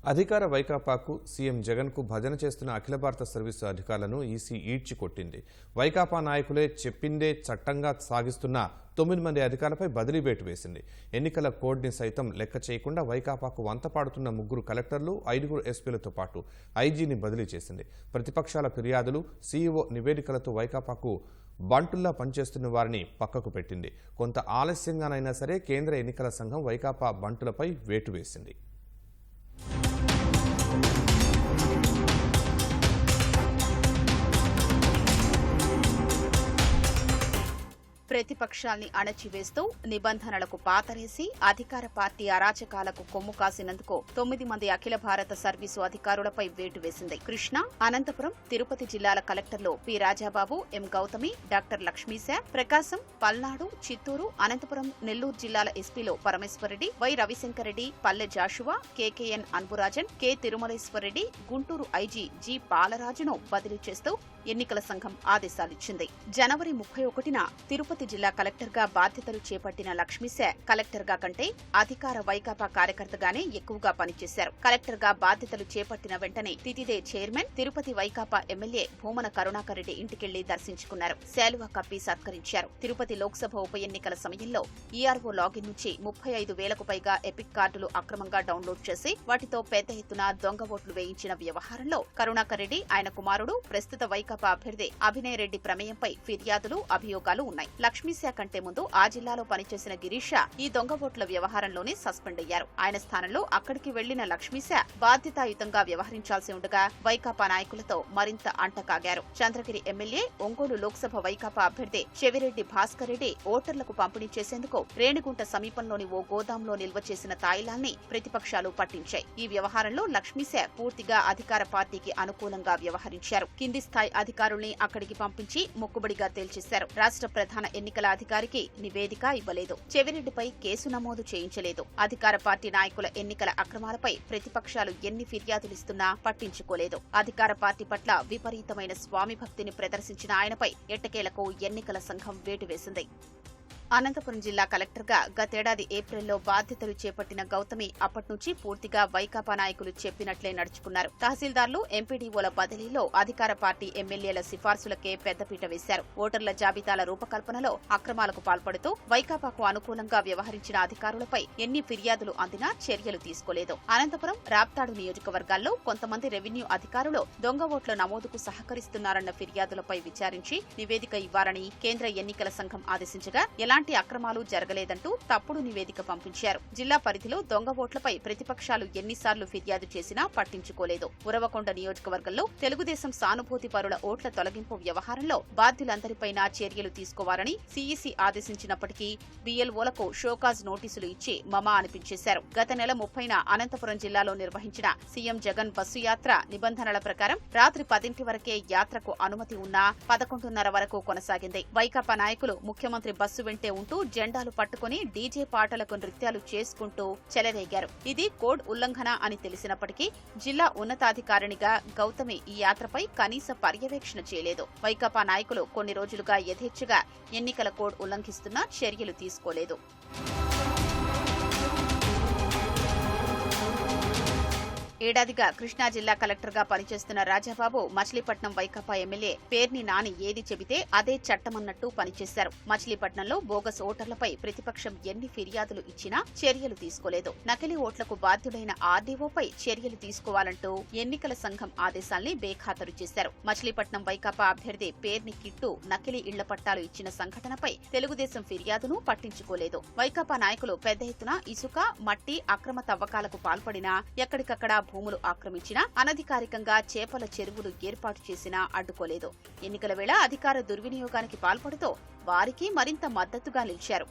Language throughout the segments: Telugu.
అధికార వైకాపాకు సీఎం జగన్కు భజన చేస్తున్న అఖిల భారత సర్వీసు అధికారులను ఈసీ ఈడ్చి కొట్టింది. వైకాపా నాయకులే చెప్పిందే చట్టంగా సాగిస్తున్న 9 మంది అధికారులపై బదిలీ వేటు వేసింది. ఎన్నికల కోడ్ని సైతం లెక్క చేయకుండా వైకాపాకు వంతపాడుతున్న 3 కలెక్టర్లు, 5 ఎస్పీలతో పాటు ఐజీని బదిలీ చేసింది. ప్రతిపక్షాల ఫిర్యాదులు, సీఈఓ నివేదికలతో వైకాపాకు బంటుల్లా పనిచేస్తున్న వారిని పక్కకు పెట్టింది. కొంత ఆలస్యంగానైనా సరే కేంద్ర ఎన్నికల సంఘం వైకాపా బంటులపై వేటు వేసింది. ప్రతిపక్షాల్ని అణచివేస్తూ నిబంధనలకు పాతరేసి అధికార పార్టీ అరాచకాలకు కొమ్ము కాసినందుకు 9 మంది అఖిల భారత సర్వీసు అధికారులపై వేటు వేసింది. కృష్ణా, అనంతపురం, తిరుపతి జిల్లాల కలెక్టర్లు P Rajababu, M Gautami, doctor Lakshmisha, Prakasam, Palnadu, Chittoor, Anantapuram, Nellore జిల్లాల ఎస్పీలు Parameswara Reddy, Y Ravishankar Reddy, Palle Joshua, KKN Anburajan, K Tirumaleswara Reddy, Guntur IG G బాలరాజును బదిలీ చేస్తూ ఎన్నికల సంఘం ఆదేశాలిచ్చింది. జనవరి 31న తిరుపతి జిల్లా కలెక్టర్గా బాధ్యతలు చేపట్టిన లక్ష్మీశా కలెక్టర్గా కంటే అధికార వైకాపా కార్యకర్తగానే ఎక్కువగా పనిచేశారు. కలెక్టర్గా బాధ్యతలు చేపట్టిన వెంటనే తితిదే చైర్మన్, తిరుపతి వైకాపా ఎమ్మెల్యే భూమన కరుణాకర్ రెడ్డి ఇంటికెళ్లి దర్శించుకున్నారు. శాలువా కప్పి సత్కరించారు. తిరుపతి లోక్సభ ఉప ఎన్నికల సమయంలో ఈఆర్ఓ లాగిన్ నుంచి 35,000కు పైగా ఎపిక్ కార్డులు అక్రమంగా డౌన్లోడ్ చేసి వాటితో పెద్ద ఎత్తున దొంగ ఓట్లు వేయించిన వ్యవహారంలో కరుణాకర్ రెడ్డి, ఆయన కుమారుడు, ప్రస్తుత వైకాపా అభ్యర్థి అభినయ్ రెడ్డి ప్రమేయంపై ఫిర్యాదులు, అభియోగాలు ఉన్నాయి. లక్ష్మీశా కంటే ముందు ఆ జిల్లాలో పనిచేసిన గిరీష ఈ దొంగ ఓట్ల వ్యవహారంలోనే సస్పెండ్ అయ్యారు. ఆయన స్థానంలో అక్కడికి వెళ్లిన లక్ష్మీశా బాధ్యతాయుతంగా వ్యవహరించాల్సి ఉండగా వైకాపా నాయకులతో మరింత అంటకాగారు. చంద్రగిరి ఎమ్మెల్యే, ఒంగోలు లోక్సభ వైకాపా అభ్యర్థి చెవిరెడ్డి భాస్కర్ రెడ్డి ఓటర్లకు పంపిణీ చేసేందుకు రేణిగుంట సమీపంలోని ఓ గోదాంలో నిల్వ చేసిన తాయిలాన్ని ప్రతిపక్షాలు పట్టించాయి. ఈ వ్యవహారంలో లక్ష్మీశా పూర్తిగా అధికార పార్టీకి అనుకూలంగా వ్యవహరించారు. కింది స్థాయి అధికారుల్ని అక్కడికి పంపించి మొక్కుబడిగా తేల్చేశారు. రాష్ట్ర ప్రధాన ఎన్నికల అధికారికి నివేదిక ఇవ్వలేదు. చెవిరెడ్డిపై కేసు నమోదు చేయించలేదు. అధికార పార్టీ నాయకుల ఎన్నికల అక్రమాలపై ప్రతిపక్షాలు ఎన్ని ఫిర్యాదులిస్తున్నా పట్టించుకోలేదు. అధికార పార్టీ పట్ల విపరీతమైన స్వామి భక్తిని ప్రదర్శించిన ఆయనపై ఎట్టకేలకు ఎన్నికల సంఘం వేటు వేసింది. అనంతపురం జిల్లా కలెక్టర్గా గతేడాది ఏప్రిల్లో బాధ్యతలు చేపట్టిన గౌతమి అప్పట్నుంచి పూర్తిగా వైకాపా నాయకులు చెప్పినట్లే నడుచుకున్నారు. తహసీల్దార్లు, ఎంపీడీఓల బదిలీలో అధికార పార్టీ ఎమ్మెల్యేల సిఫార్సులకే పెద్దపీట వేశారు. ఓటర్ల జాబితాల రూపకల్పనలో అక్రమాలకు పాల్పడుతూ వైకాపాకు అనుకూలంగా వ్యవహరించిన అధికారులపై ఎన్ని ఫిర్యాదులు అందినా చర్యలు తీసుకోలేదు. అనంతపురం, రాప్తాడు నియోజకవర్గాల్లో కొంతమంది రెవెన్యూ అధికారులు దొంగ ఓట్ల నమోదుకు సహకరిస్తున్నారన్న ఫిర్యాదులపై విచారించి నివేదిక ఇవ్వాలని కేంద్ర ఎన్నికల సంఘం ఆదేశించగా ఎలాంటి అక్రమాలు జరగలేదంటూ తప్పుడు నివేదిక పంపించారు. జిల్లా పరిధిలో దొంగ ఓట్లపై ప్రతిపక్షాలు ఎన్నిసార్లు ఫిర్యాదు చేసినా పట్టించుకోలేదు. ఉరవకొండ నియోజకవర్గంలో తెలుగుదేశం సానుభూతి పరుల ఓట్ల తొలగింపు వ్యవహారంలో బాధ్యులందరిపైనా చర్యలు తీసుకోవాలని సీఈసీ ఆదేశించినప్పటికీ బీఎల్ఓలకు షోకాజ్ నోటీసులు ఇచ్చి మమా అనిపించేశారు. గత నెల 30న అనంతపురం జిల్లాలో నిర్వహించిన సీఎం జగన్ బస్సు యాత్ర నిబంధనల ప్రకారం రాత్రి 10 వరకే యాత్రకు అనుమతి ఉన్నా 11:30 వరకు కొనసాగింది. వైకాపా నాయకులు ముఖ్యమంత్రి బస్సు వెంటే ఉంటూ జెండాలు పట్టుకుని డీజే పాటలకు నృత్యాలు చేసుకుంటూ చెలరేగారు. ఇది కోడ్ ఉల్లంఘన అని తెలిసినప్పటికీ జిల్లా ఉన్నతాధికారినిగా గౌతమి ఈ యాత్రపై కనీస పర్యవేక్షణ చేయలేదు. వైకాపా నాయకులు కొన్ని రోజులుగా యథేచ్ఛగా ఎన్నికల కోడ్ ఉల్లంఘిస్తున్నా చర్యలు తీసుకోలేదు. ఏడాదిగా కృష్ణా జిల్లా కలెక్టర్గా పనిచేస్తున్న రాజాబాబు మచిలీపట్నం వైకాపా ఎమ్మెల్యే పేర్ని నాని ఏది చెబితే అదే చట్టమన్నట్టు పనిచేశారు. మచిలీపట్నంలో బోగస్ ఓటర్లపై ప్రతిపక్షం ఎన్ని ఫిర్యాదులు ఇచ్చినా చర్యలు తీసుకోలేదు. నకిలీ ఓట్లకు బాధ్యుడైన ఆర్డీఓపై చర్యలు తీసుకోవాలంటూ ఎన్నికల సంఘం ఆదేశాల్ని బేఖాతరు చేశారు. మచిలీపట్నం వైకాపా అభ్యర్థి పేర్ని కిట్టు నకిలీ ఇళ్ల పట్టాలు ఇచ్చిన సంఘటనపై తెలుగుదేశం ఫిర్యాదును పట్టించుకోలేదు. వైకాపా నాయకులు పెద్ద ఎత్తున ఇసుక, మట్టి అక్రమ తవ్వకాలకు పాల్పడినా ఎక్కడికక్కడ భూములు ఆక్రమించినా అనధికారికంగా చేపల చెరువులు ఏర్పాటు చేసినా అడ్డుకోలేదు. ఎన్నికల వేళ అధికార దుర్వినియోగానికి పాల్పడుతూ వారికి మరింత మద్దతుగా నిలిచారు.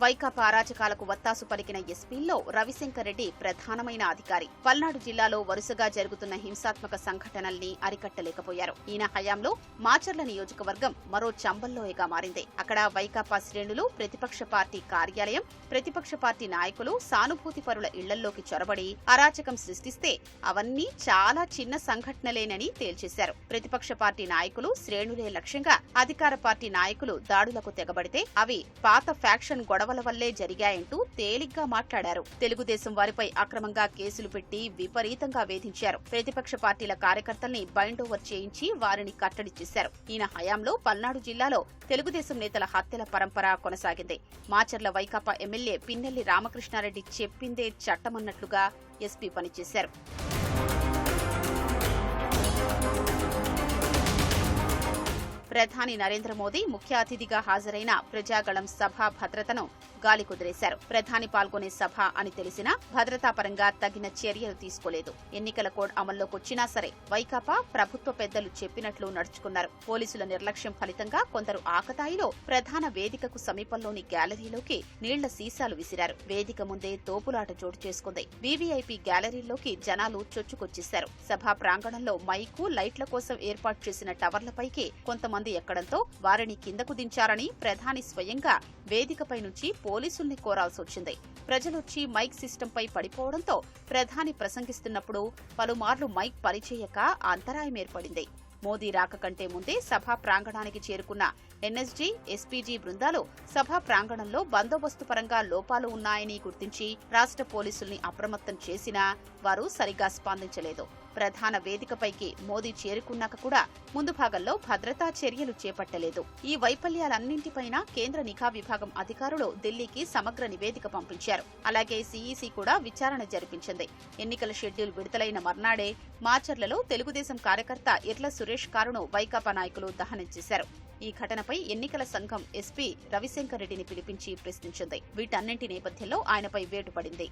వైకాపా అరాచకాలకు వత్తాసు పలికిన ఎస్పీల్లో రవిశంకర్ రెడ్డి ప్రధానమైన అధికారి. పల్నాడు జిల్లాలో వరుసగా జరుగుతున్న హింసాత్మక సంఘటనల్ని అరికట్టలేకపోయారు. ఈయన హయాంలో మాచర్ల నియోజకవర్గం మరో చంబల్లోయగా మారింది. అక్కడ వైకాపా శ్రేణులు ప్రతిపక్ష పార్టీ కార్యాలయం, ప్రతిపక్ష పార్టీ నాయకులు సానుభూతి పరుల ఇళ్లల్లోకి చొరబడి అరాచకం సృష్టిస్తే అవన్నీ చాలా చిన్న సంఘటనలేనని తేల్చేశారు. ప్రతిపక్ష పార్టీ నాయకులు, శ్రేణులే లక్ష్యంగా అధికార పార్టీ నాయకులు దాడులకు తెగబడితే అవి పాత ఫ్యాక్షన్ గొడవ గొడవల వల్లే జరిగాయంటూ తేలిగ్గా మాట్లాడారు. తెలుగుదేశం వారిపై అక్రమంగా కేసులు పెట్టి విపరీతంగా వేధించారు. ప్రతిపక్ష పార్టీల కార్యకర్తల్ని బైండోవర్ చేయించి వారిని కట్టడి చేశారు. ఈయన హయాంలో పల్నాడు జిల్లాలో తెలుగుదేశం నేతల హత్యల పరంపర కొనసాగింది. మాచర్ల వైకాపా ఎమ్మెల్యే పిన్నెల్లి రామకృష్ణారెడ్డి చెప్పిందే చట్టమన్నట్లుగా ఎస్పీ పనిచేశారు. ప్రధాని నరేంద్ర మోదీ ముఖ్య అతిథిగా హాజరైన ప్రజాగళం సభ భద్రతను గాలి కుదిరేశారు. ప్రధాని పాల్గొనే సభ అని తెలిసినా భద్రతాపరంగా తగిన చర్యలు తీసుకోలేదు. ఎన్నికల కోడ్ అమల్లోకొచ్చినా సరే వైకాపా ప్రభుత్వ పెద్దలు చెప్పినట్లు నడుచుకున్నారు. పోలీసుల నిర్లక్ష్యం ఫలితంగా కొందరు ఆకతాయిలో ప్రధాన వేదికకు సమీపంలోని గ్యాలరీలోకి నీళ్ల సీసాలు విసిరారు. వేదిక ముందే తోపులాట చోటు చేసుకుంది. వీవీఐపీ గ్యాలరీలోకి జనాలు చొచ్చుకొచ్చేశారు. సభా ప్రాంగణంలో మైకు, లైట్ల కోసం ఏర్పాటు చేసిన టవర్లపైకి కొంతమంది ఎక్కడంతో వారిని కిందకు దించారని ప్రధాని స్వయంగా వేదికపై నుంచి పోలీసుల్ని కోరాల్సొచ్చింది. ప్రజలొచ్చి మైక్ సిస్టంపై పడిపోవడంతో ప్రధాని ప్రసంగిస్తున్నప్పుడు పలుమార్లు మైక్ పనిచేయక అంతరాయం ఏర్పడింది. మోదీ రాక కంటే ముందే సభా ప్రాంగణానికి చేరుకున్న ఎన్ఎస్జీ, ఎస్పీజీ బృందాలు సభా ప్రాంగణంలో బందోబస్తు పరంగా లోపాలు ఉన్నాయని గుర్తించి రాష్ట్ర పోలీసుల్ని అప్రమత్తం చేసినా వారు సరిగా స్పందించలేదు. ప్రధాన వేదికపైకి మోదీ చేరుకున్నాక కూడా ముందు భాగంలో భద్రతా చర్యలు చేపట్టలేదు. ఈ వైఫల్యాలన్నింటిపైన కేంద్ర నిఘా విభాగం అధికారులు ఢిల్లీకి సమగ్ర నివేదిక పంపించారు. అలాగే సీఈసీ కూడా విచారణ జరిపించింది. ఎన్నికల షెడ్యూల్ విడుదలైన మర్నాడే మాచర్లలో తెలుగుదేశం కార్యకర్త ఇర్ల సురేష్ కారును వైకాపా నాయకులు దహనం చేశారు. ఈ ఘటనపై ఎన్నికల సంఘం ఎస్పీ రవిశంకర్ రెడ్డిని పిలిపించి ప్రశ్నించింది. వీటన్నింటి నేపథ్యంలో ఆయనపై వేటు పడింది.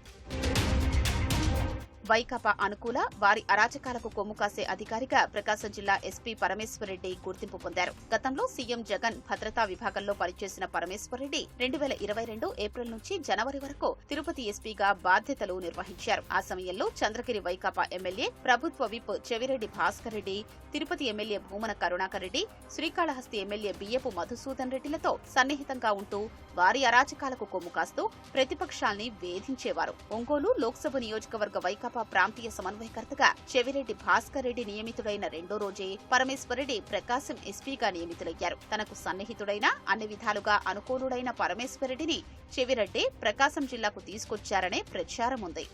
వైకాపా అనుకూల వారి అరాచకాలకు కొమ్ము కాసే అధికారిగా ప్రకాశం జిల్లా ఎస్పీ పరమేశ్వరరెడ్డి గుర్తింపు పొందారు. గతంలో సీఎం జగన్ భద్రతా విభాగంలో పనిచేసిన పరమేశ్వరరెడ్డి 2022 ఏప్రిల్ నుంచి జనవరి వరకు తిరుపతి ఎస్పీగా బాధ్యతలు నిర్వహించారు. ఆ సమయంలో చంద్రగిరి వైకాపా ఎమ్మెల్యే, ప్రభుత్వ whip Chevireddy Bhaskar Reddy, Tirupati MLA Bhumana Karunakar Reddy, Srikalahasti MLA బియ్యపు మధుసూదన్ రెడ్డిలతో సన్నిహితంగా ఉంటూ వారి అరాచకాలకు కొమ్ము కాస్తూ ప్రతిపక్షాల్ని వేధించేవారు. ఒంగోలు లోక్సభ నియోజకవర్గ వైకాపా ప్రాంతీయ సమన్వయకర్తగా చెవిరెడ్డి భాస్కర్ రెడ్డి నియమితుడైన రెండో రోజే పరమేశ్వరరెడ్డి ప్రకాశం ఎస్పీగా నియమితులయ్యారు. తనకు సన్నిహితుడైన, అన్ని విధాలుగా అనుకూలుడైన పరమేశ్వరరెడ్డిని చెవిరెడ్డి ప్రకాశం జిల్లాకు తీసుకొచ్చారనే ప్రచారం ఉంది.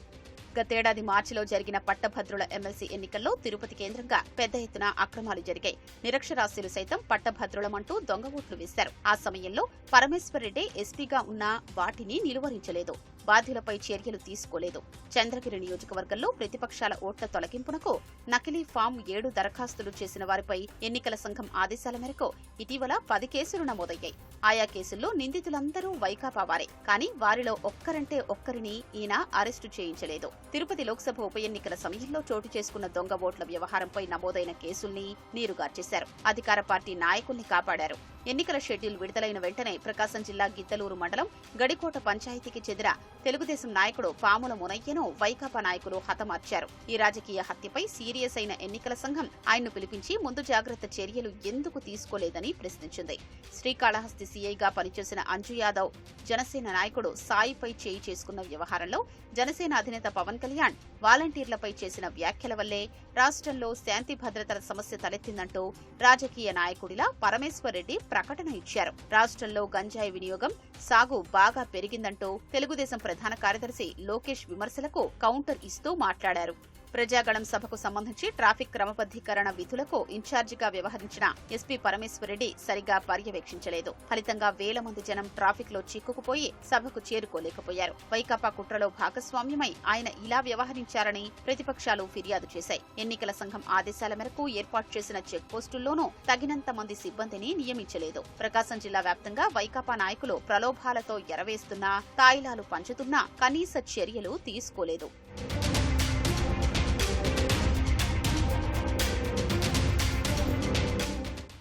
గతేడాది మార్చిలో జరిగిన పట్టభద్రుల ఎమ్మెల్సీ ఎన్నికల్లో తిరుపతి కేంద్రంగా పెద్ద ఎత్తున అక్రమాలు జరిగాయి. నిరక్షరాస్యులు సైతం పట్టభద్రులమంటూ దొంగ ఓట్లు వేశారు. ఆ సమయంలో పరమేశ్వరరెడ్డి ఎస్పీగా ఉన్నా వాటిని నిలువరించలేదు. బాధ్యులపై చర్యలు తీసుకోలేదు. చంద్రగిరి నియోజకవర్గంలో ప్రతిపక్షాల ఓట్ల తొలగింపునకు నకిలీ ఫామ్ 7 దరఖాస్తులు చేసిన వారిపై ఎన్నికల సంఘం ఆదేశాల మేరకు ఇటీవల 10 కేసులు నమోదయ్యాయి. ఆయా కేసుల్లో నిందితులందరూ వైకాపా వారే. కానీ వారిలో ఒక్కరంటే ఒక్కరిని ఈయన అరెస్టు చేయించలేదు. తిరుపతి లోక్సభ ఉప ఎన్నికల సమయంలో చోటు చేసుకున్న దొంగ ఓట్ల వ్యవహారంపై నమోదైన కేసుల్ని నీరుగార్చేశారు. అధికార పార్టీ నాయకుల్ని కాపాడారు. ఎన్నికల షెడ్యూల్ విడుదలైన వెంటనే ప్రకాశం జిల్లా గిద్దలూరు మండలం గడికోట పంచాయతీకి చెందిన తెలుగుదేశం నాయకుడు పాముల మునయ్యను వైకాపా నాయకులు హతమార్చారు. ఈ రాజకీయ హత్యపై సీరియస్ అయిన ఎన్నికల సంఘం ఆయన్ను పిలిపించి ముందు జాగ్రత్త చర్యలు ఎందుకు తీసుకోలేదని ప్రశ్నించింది. శ్రీకాళహస్తి సీఐగా పనిచేసిన అంజు యాదవ్ జనసేన నాయకుడు సాయిపై చేయి చేసుకున్న వ్యవహారంలో జనసేన అధినేత పవన్ కళ్యాణ్ వాలంటీర్లపై చేసిన వ్యాఖ్యల వల్లే రాష్ట్రంలో శాంతి భద్రతల సమస్య తలెత్తిందంటూ రాజకీయ నాయకుడిలా పరమేశ్వర్ రెడ్డి ప్రకటన ఇచ్చారు. రాష్ట్రంలో గంజాయి వినియోగం, సాగు బాగా పెరిగిందంటూ తెలుగుదేశం ప్రధాన కార్యదర్శి లోకేష్ విమర్శలకు కౌంటర్ ఇస్తూ మాట్లాడారు. ప్రజాగళం సభకు సంబంధించి ట్రాఫిక్ క్రమబద్దీకరణ విధులకు ఇన్ఛార్జిగా వ్యవహరించిన ఎస్పీ పరమేశ్వరరెడ్డి సరిగా పర్యవేక్షించలేదు. ఫలితంగా వేల మంది జనం ట్రాఫిక్ లో చిక్కుకుపోయి సభకు చేరుకోలేకపోయారు. వైకాపా కుట్రలో భాగస్వామ్యమై ఆయన ఇలా వ్యవహరించారని ప్రతిపక్షాలు ఫిర్యాదు చేశాయి. ఎన్నికల సంఘం ఆదేశాల మేరకు ఏర్పాటు చేసిన చెక్ పోస్టుల్లోనూ తగినంత మంది సిబ్బందిని నియమించలేదు. ప్రకాశం జిల్లా వ్యాప్తంగా వైకాపా నాయకులు ప్రలోభాలతో ఎరవేస్తున్నా, తాయిలాలు పంచుతున్నా కనీస చర్యలు తీసుకోలేదు.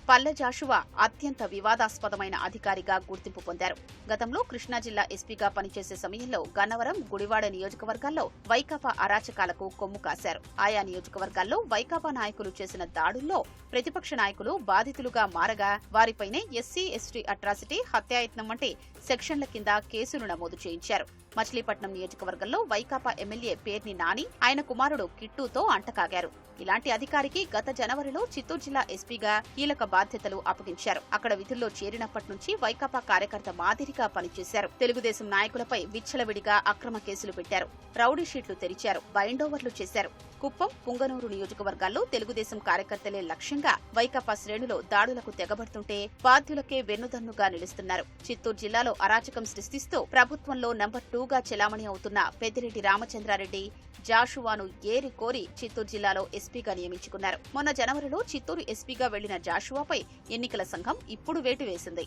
పల్లె జాషువా అత్యంత వివాదాస్పదమైన అధికారిగా గుర్తింపు పొందారు. గతంలో కృష్ణా జిల్లా ఎస్పీగా పనిచేసే సమయంలో గన్నవరం, గుడివాడ నియోజకవర్గాల్లో వైకాపా అరాచకాలకు కొమ్ము కాశారు. ఆయా నియోజకవర్గాల్లో వైకాపా నాయకులు చేసిన దాడుల్లో ప్రతిపక్ష నాయకులు బాధితులుగా మారగా వారిపైనే ఎస్సీ, ఎస్టీ అట్రాసిటీ, హత్యాయత్నం వంటి సెక్షన్ల కింద కేసులు నమోదు చేయించారు. మచిలీపట్నం నియోజకవర్గంలో వైకాపా ఎమ్మెల్యే పేర్ని నాని ఆయన కుమారుడు కిట్టుతో అంటకాగారు. ఇలాంటి అధికారికి గత జనవరిలో చిత్తూరు జిల్లా ఎస్పీగా కీలక బాధ్యతలు అప్పగించారు. అక్కడ విధుల్లో చేరినప్పటి నుంచి వైకాపా కార్యకర్త మాదిరిగా పనిచేశారు. తెలుగుదేశం నాయకులపై విచ్చలవిడిగా అక్రమ కేసులు పెట్టారు. రౌడీ షీట్లు తెరిచారు. బైండోవర్లు చేశారు. కుప్పం, పుంగనూరు నియోజకవర్గాల్లో తెలుగుదేశం కార్యకర్తలే లక్ష్యంగా వైకాపా శ్రేణులు దాడులకు తెగబడుతుంటే బాధ్యులకే వెన్నుదన్నుగా నిలుస్తున్నారు. చిత్తూరు జిల్లాలో అరాచకం సృష్టిస్తూ ప్రభుత్వంలో నంబర్ 2గా చెలామణి అవుతున్న పెద్దిరెడ్డి రామచంద్రారెడ్డి జాషువాను ఏరి కోరి చిత్తూరు జిల్లాలో ఎస్పీగా నియమించుకున్నారు. మొన్న జనవరిలో చిత్తూరు ఎస్పీగా వెళ్లిన జాషువాపై ఎన్నికల సంఘం ఇప్పుడు వేటు వేసింది.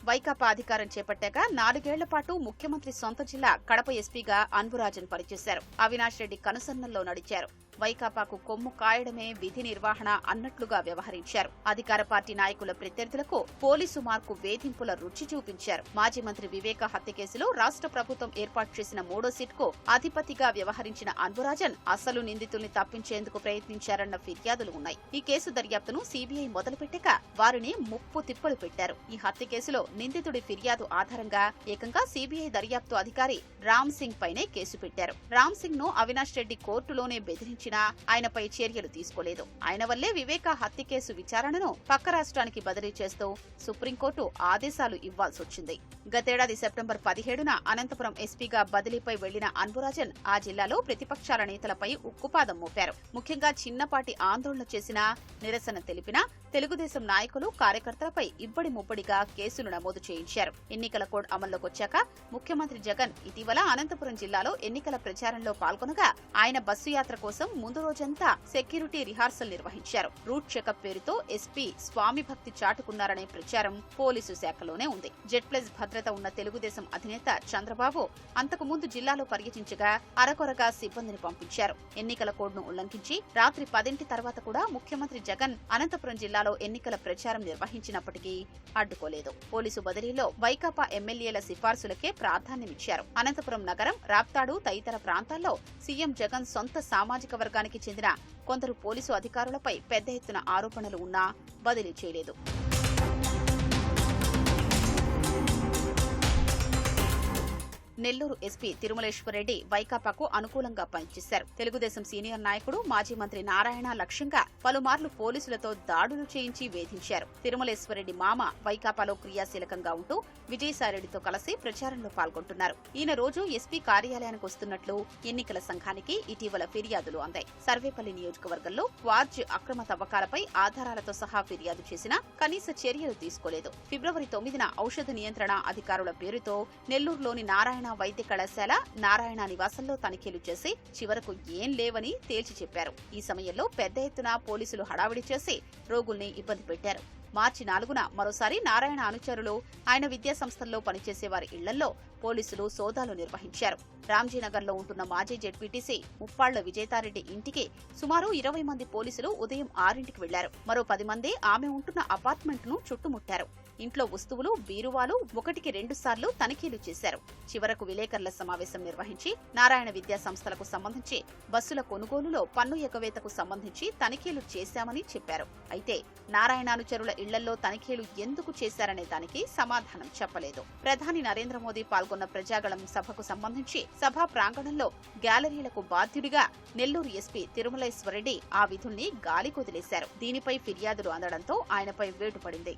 వైకాపా అధికారం చేపట్టాక 4 ఏళ్ల పాటు ముఖ్యమంత్రి సొంత జిల్లా కడప ఎస్పీగా అన్బురాజన్ పనిచేశారు. అవినాష్ రెడ్డి కనుసన్నల్లో నడిచారు. వైకాపాకు కొమ్ము కాయడమే విధి నిర్వహణ అన్నట్లుగా వ్యవహరించారు. అధికార పార్టీ నాయకుల ప్రత్యర్థులకు పోలీసు మార్కు వేధింపుల రుచి చూపించారు. మాజీ మంత్రి వివేక హత్య కేసులో రాష్ట్ర ప్రభుత్వం ఏర్పాటు చేసిన 3వ సిట్కు అధిపతిగా వ్యవహరించిన అన్బురాజన్ అసలు నిందితుల్ని తప్పించేందుకు ప్రయత్నించారన్న ఫిర్యాదులు ఉన్నాయి. ఈ కేసు దర్యాప్తును సీబీఐ మొదలుపెట్టాక వారిని ముప్పు తిప్పలు పెట్టారు. ఈ హత్య కేసులో నిందితుడి ఫిర్యాదు ఆధారంగా ఏకంగా సీబీఐ దర్యాప్తు అధికారి రామ్ సింగ్ పైనే కేసు పెట్టారు. రామ్ సింగ్ ను అవినాష్ రెడ్డి కోర్టులోనే బెదిరించి ఆయనపై చర్యలు తీసుకోలేదు. ఆయన వల్లే వివేక హత్య కేసు విచారణను పక్క రాష్ట్రానికి బదిలీ చేస్తూ సుప్రీంకోర్టు ఆదేశాలు ఇవ్వాల్సొచ్చింది. గతేడాది సెప్టెంబర్ 17న అనంతపురం ఎస్పీగా బదిలీపై వెళ్లిన అన్బురాజన్ ఆ జిల్లాలో ప్రతిపక్షాల నేతలపై ఉక్కుపాదం మోపారు. ముఖ్యంగా చిన్నపాటి ఆందోళన చేసినా, నిరసన తెలిపినా తెలుగుదేశం నాయకులు, కార్యకర్తలపై ఇబ్బడి ముబ్బడిగా కేసులు నమోదు చేయించారు. ఎన్నికల కోడ్ అమల్లోకొచ్చాక ముఖ్యమంత్రి జగన్ ఇటీవల అనంతపురం జిల్లాలో ఎన్నికల ప్రచారంలో పాల్గొనగా ఆయన బస్సు యాత్ర కోసం ముందు రోజంతా సెక్యూరిటీ రిహార్సల్ నిర్వహించారు. రూట్ చెకప్ పేరుతో ఎస్పీ స్వామి భక్తి చాటుకున్నారనే ప్రచారం పోలీసు శాఖలోనే ఉంది. జెడ్+ భద్రత ఉన్న తెలుగుదేశం అధినేత చంద్రబాబు అంతకు ముందు జిల్లాలో పర్యటించగా అరకొరగా సిబ్బందిని పంపించారు. ఎన్నికల కోడ్ను ఉల్లంఘించి రాత్రి 10 తర్వాత కూడా ముఖ్యమంత్రి జగన్ అనంతపురం జిల్లాలో ఎన్నికల ప్రచారం నిర్వహించినప్పటికీ అడ్డుకోలేదు. పోలీసు బదిలీలో వైకాపా ఎమ్మెల్యేల సిఫార్సులకే ప్రాధాన్యమిచ్చారు. అనంతపురం నగరం, రాప్తాడు తదితర ప్రాంతాల్లో సీఎం జగన్ సొంత సామాజిక వర్గానికి చెందిన కొందరు పోలీసు అధికారులపై పెద్ద ఎత్తున ఆరోపణలు ఉన్నా బదిలీ చేయలేదు. నెల్లూరు ఎస్పీ తిరుమలేశ్వరరెడ్డి వైకాపాకు అనుకూలంగా పనిచేశారు. తెలుగుదేశం సీనియర్ నాయకుడు, మాజీ మంత్రి నారాయణ లక్ష్యంగా పలుమార్లు పోలీసులతో దాడులు చేయించి వేధించారు. తిరుమలేశ్వరరెడ్డి మామ వైకాపాలో క్రియాశీలకంగా ఉంటూ విజయసాయిరెడ్డితో కలిసి ప్రచారంలో పాల్గొంటున్నారు. ఈయన రోజు ఎస్పీ కార్యాలయానికి వస్తున్నట్లు ఎన్నికల సంఘానికి ఇటీవల ఫిర్యాదులు అందాయి. సర్వేపల్లి నియోజకవర్గంలో క్వార్జ్ అక్రమ తవ్వకాలపై ఆధారాలతో సహా ఫిర్యాదు చేసినా కనీస చర్యలు తీసుకోలేదు. ఫిబ్రవరి 9న ఔషధ నియంత్రణ అధికారుల పేరుతో నెల్లూరులోని నారాయణ వైద్య కళాశాల, నారాయణ నివాసంలో తనిఖీలు చేసి చివరకు ఏం లేవని తేల్చి చెప్పారు. ఈ సమయంలో పెద్ద ఎత్తున పోలీసులు హడావిడి చేసి రోగుల్ని ఇబ్బంది పెట్టారు. మార్చి 4న మరోసారి నారాయణ అనుచరులు ఆయన విద్యా సంస్థల్లో పనిచేసే వారి ఇళ్లలో పోలీసులు సోదాలు నిర్వహించారు. రాంజీనగర్లో ఉంటున్న మాజీ జెడ్పీటీసీ ముప్పాళ్ల విజేతారెడ్డి ఇంటికి సుమారు 20 మంది పోలీసులు ఉదయం 6ంటికి వెళ్లారు. మరో 10 మంది ఆమె ఉంటున్న అపార్ట్మెంట్ ను చుట్టుముట్టారు. ఇంట్లో వస్తువులు, బీరువాలు 1కి 2 సార్లు తనిఖీలు చేశారు. చివరకు విలేకరుల సమావేశం నిర్వహించి నారాయణ విద్యా సంస్థలకు సంబంధించి బస్సుల కొనుగోలులో పన్ను ఎగవేతకు సంబంధించి తనిఖీలు చేశామని చెప్పారు. అయితే నారాయణానుచరుల ఇళ్లలో తనిఖీలు ఎందుకు చేశారనే దానికి సమాధానం చెప్పలేదు. ప్రధాని నరేంద్ర మోదీ పాల్గొన్న ప్రజాగళం సభకు సంబంధించి సభా ప్రాంగణంలో గ్యాలరీలకు బాధ్యుడిగా నెల్లూరు ఎస్పీ తిరుమలేశ్వరరెడ్డి ఆ విధుల్ని గాలికొదిలేశారు. దీనిపై ఫిర్యాదులు అందడంతో ఆయనపై వేటు పడింది.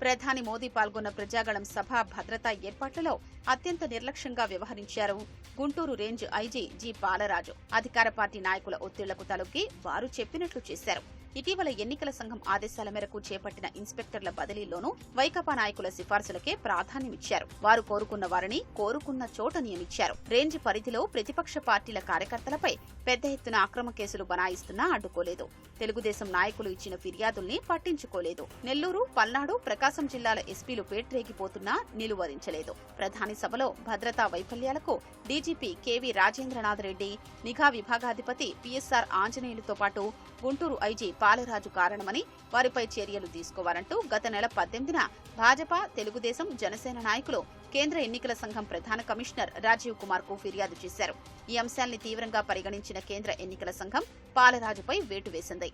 ప్రధాని మోదీ పాల్గొన్న ప్రజాగళం సభ భద్రతా ఏర్పాట్లలో అత్యంత నిర్లక్ష్యంగా వ్యవహరించారు Guntur range IG G Balaraju. అధికార పార్టీ నాయకుల ఒత్తిళ్లకు తలొగ్గి వారు చెప్పినట్లు చేశారు. ఇటీవల ఎన్నికల సంఘం ఆదేశాల మేరకు చేపట్టిన ఇన్స్పెక్టర్ల బదిలీలోనూ వైకాపా నాయకుల సిఫార్సులకే ప్రాధాన్యమిచ్చారు. వారు కోరుకున్న వారిని కోరుకున్న చోట నియమించారు. రేంజ్ పరిధిలో ప్రతిపక్ష పార్టీల కార్యకర్తలపై పెద్ద ఎత్తున అక్రమ కేసులు బనాయిస్తున్నా అడ్డుకోలేదు. తెలుగుదేశం నాయకులు ఇచ్చిన ఫిర్యాదుల్ని పట్టించుకోలేదు. నెల్లూరు, పల్నాడు, ప్రకాశం జిల్లాల ఎస్పీలు పేట్రేగిపోతున్నా నిలువరించలేదు. ప్రధాని సభలో భద్రతా వైఫల్యాలకు డీజీపీ కేవీ రాజేంద్రనాథ్ రెడ్డి, నిఘా విభాగాధిపతి పిఎస్ఆర్ ఆంజనేయులతో పాటు గుంటూరు ఐజీ బాలరాజు కారణమని, వారిపై చర్యలు తీసుకోవాలంటూ గత నెల 18న భాజపా, తెలుగుదేశం, జనసేన నాయకులు కేంద్ర ఎన్నికల సంఘం ప్రధాన కమిషనర్ రాజీవ్ కుమార్ కు ఫిర్యాదు చేశారు. ఈ అంశాల్ని తీవ్రంగా పరిగణించిన కేంద్ర ఎన్నికల సంఘం బాలరాజుపై వేటు వేసింది.